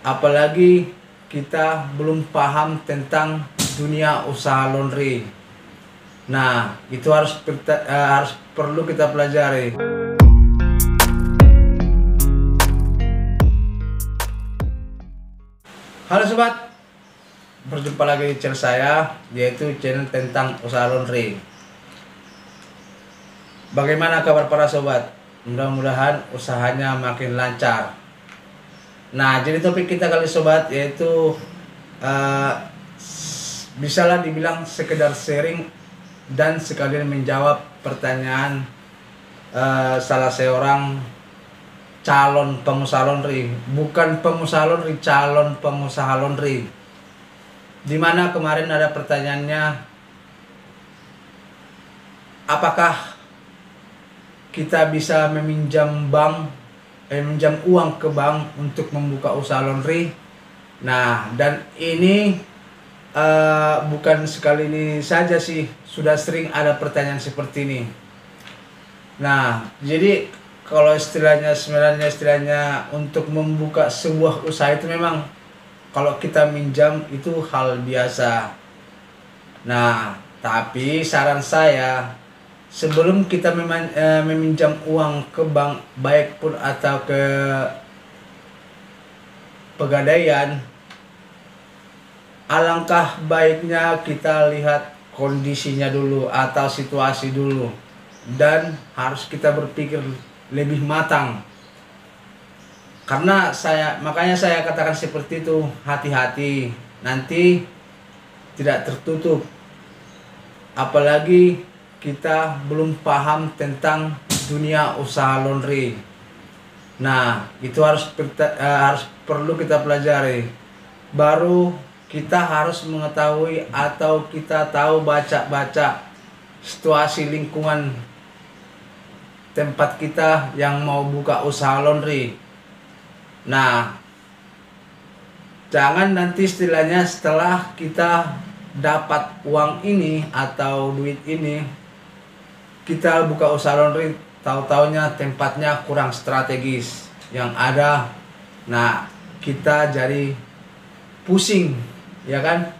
apalagi kita belum paham tentang dunia usaha laundry. Nah, itu harus perlu kita pelajari. Halo sobat, berjumpa lagi di channel saya, yaitu channel tentang usaha laundry. Bagaimana kabar para sobat? Mudah-mudahan usahanya makin lancar. Nah, jadi topik kita kali sobat yaitu bisalah dibilang sekedar sharing dan sekalian menjawab pertanyaan salah seorang calon pengusaha laundry, bukan pengusaha laundry, calon pengusaha laundry. Dimana kemarin ada pertanyaannya, apakah kita bisa meminjam meminjam uang ke bank untuk membuka usaha laundry? Nah, dan ini bukan sekali ini saja sih, sudah sering ada pertanyaan seperti ini. Nah, jadi kalau istilahnya untuk membuka sebuah usaha itu memang kalau kita minjam itu hal biasa. Nah, tapi saran saya, sebelum kita meminjam uang ke bank, baik pun atau ke pegadaian, alangkah baiknya kita lihat kondisinya dulu atau situasi dulu, dan harus kita berpikir lebih matang. Karena makanya saya katakan seperti itu, hati-hati nanti tidak tertutup, apalagi kita belum paham tentang dunia usaha laundry. Nah, itu harus perlu kita pelajari. Baru kita harus mengetahui atau kita tahu baca situasi lingkungan tempat kita yang mau buka usaha laundry. Nah, jangan nanti istilahnya setelah kita dapat uang ini atau duit ini, kita buka usaha laundry, tahu-taunya tempatnya kurang strategis yang ada. Nah, kita jadi pusing, ya kan?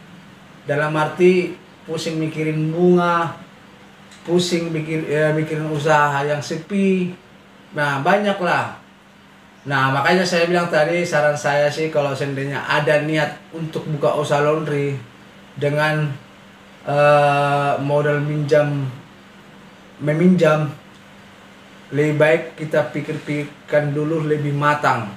Dalam arti pusing mikirin bunga, pusing mikirin usaha yang sepi. Nah, banyak lah. Nah, makanya saya bilang tadi, saran saya sih kalau seandainya ada niat untuk buka usaha laundry dengan modal meminjam, lebih baik kita pikir-pikirkan dulu lebih matang.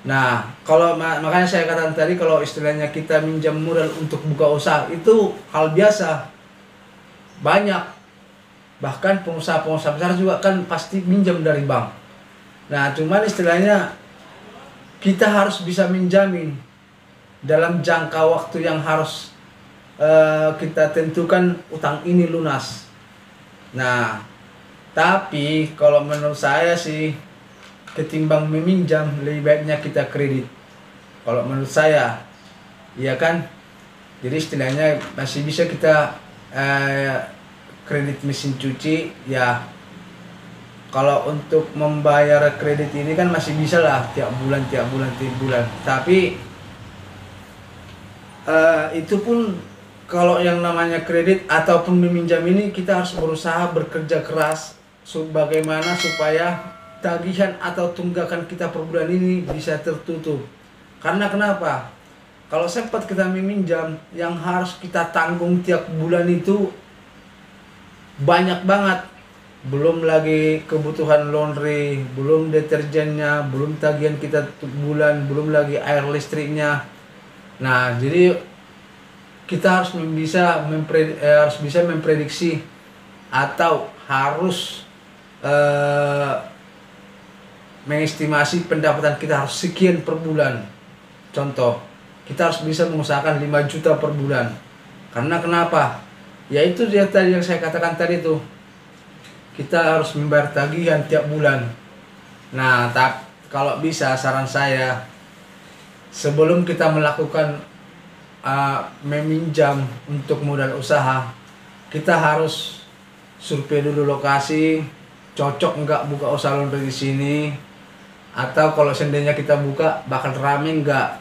Nah, kalau makanya saya katakan tadi, kalau istilahnya kita minjam modal untuk buka usaha itu hal biasa. Banyak, bahkan pengusaha-pengusaha besar juga kan pasti minjam dari bank. Nah, cuman istilahnya kita harus bisa menjamin dalam jangka waktu yang harus kita tentukan utang ini lunas. Nah, tapi kalau menurut saya sih, ketimbang meminjam lebih baiknya kita kredit. Kalau menurut saya, iya kan? Jadi istilahnya masih bisa kita kredit mesin cuci ya. Kalau untuk membayar kredit ini kan masih bisa lah tiap bulan. Tapi itu pun kalau yang namanya kredit ataupun meminjam ini, kita harus berusaha bekerja keras bagaimana supaya tagihan atau tunggakan kita per bulan ini bisa tertutup. Karena kenapa? Kalau sempat kita meminjam, yang harus kita tanggung tiap bulan itu banyak banget. Belum lagi kebutuhan laundry, belum deterjennya, belum tagihan kita bulan, belum lagi air listriknya. Nah, jadi kita harus bisa memprediksi atau harus mengestimasi pendapatan kita harus sekian per bulan. Contoh, kita harus bisa mengusahakan 5 juta per bulan. Karena kenapa? Yaitu tadi yang saya katakan tadi tuh, kita harus membayar tagihan tiap bulan. Nah, kalau bisa saran saya, sebelum kita melakukan meminjam untuk modal usaha, kita harus survei dulu lokasi, cocok enggak buka usaha laundry di sini. atau kalau seandainya kita buka bakal rame enggak.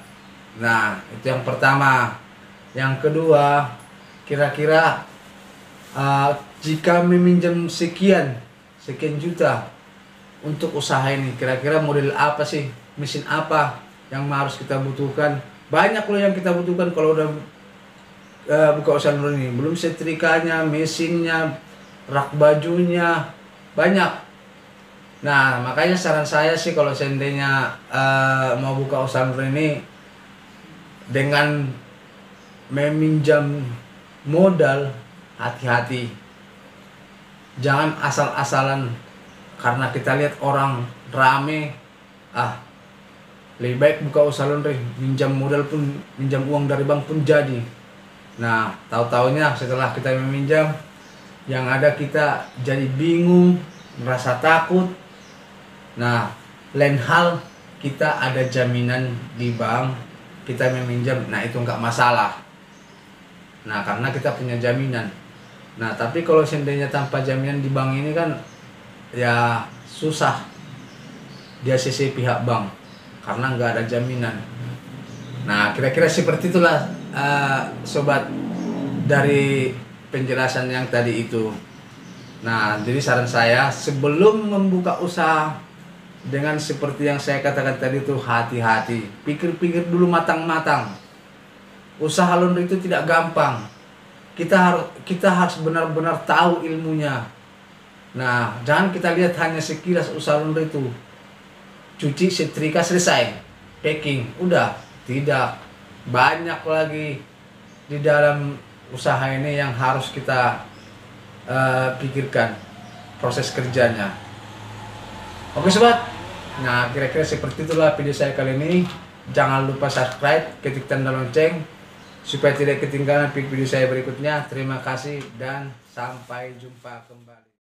Nah, itu yang pertama. Yang kedua, kira-kira jika meminjam sekian juta untuk usaha ini, kira-kira model apa sih, mesin apa yang harus kita butuhkan? Banyak loh yang kita butuhkan kalau udah buka usaha ini. Belum setrikanya, mesinnya, rak bajunya, banyak. Nah, makanya saran saya sih kalau seandainya mau buka usaha ini, dengan meminjam modal, hati-hati. Jangan asal-asalan karena kita lihat orang rame, lebih baik buka usaha laundry, minjam modal pun, minjam uang dari bank pun jadi. Nah, tahu-taunya setelah kita meminjam, yang ada kita jadi bingung, merasa takut. Nah, lain hal kita ada jaminan di bank, kita meminjam, nah itu nggak masalah. Nah, karena kita punya jaminan. Nah, tapi kalau seandainya tanpa jaminan di bank ini kan ya susah dia CC pihak bank karena nggak ada jaminan. Nah, kira-kira seperti itulah sobat dari penjelasan yang tadi itu. Nah, jadi saran saya sebelum membuka usaha dengan seperti yang saya katakan tadi itu, hati-hati, pikir-pikir dulu matang-matang. Usaha laundry itu tidak gampang. Kita harus benar-benar tahu ilmunya. Nah, jangan kita lihat hanya sekilas usaha laundry itu. Cuci, setrika, selesai. Packing, udah. Tidak. Banyak lagi di dalam usaha ini yang harus kita pikirkan proses kerjanya. Oke sobat, nah kira-kira seperti itulah video saya kali ini. Jangan lupa subscribe, ketik tanda lonceng supaya tidak ketinggalan video saya berikutnya. Terima kasih dan sampai jumpa kembali.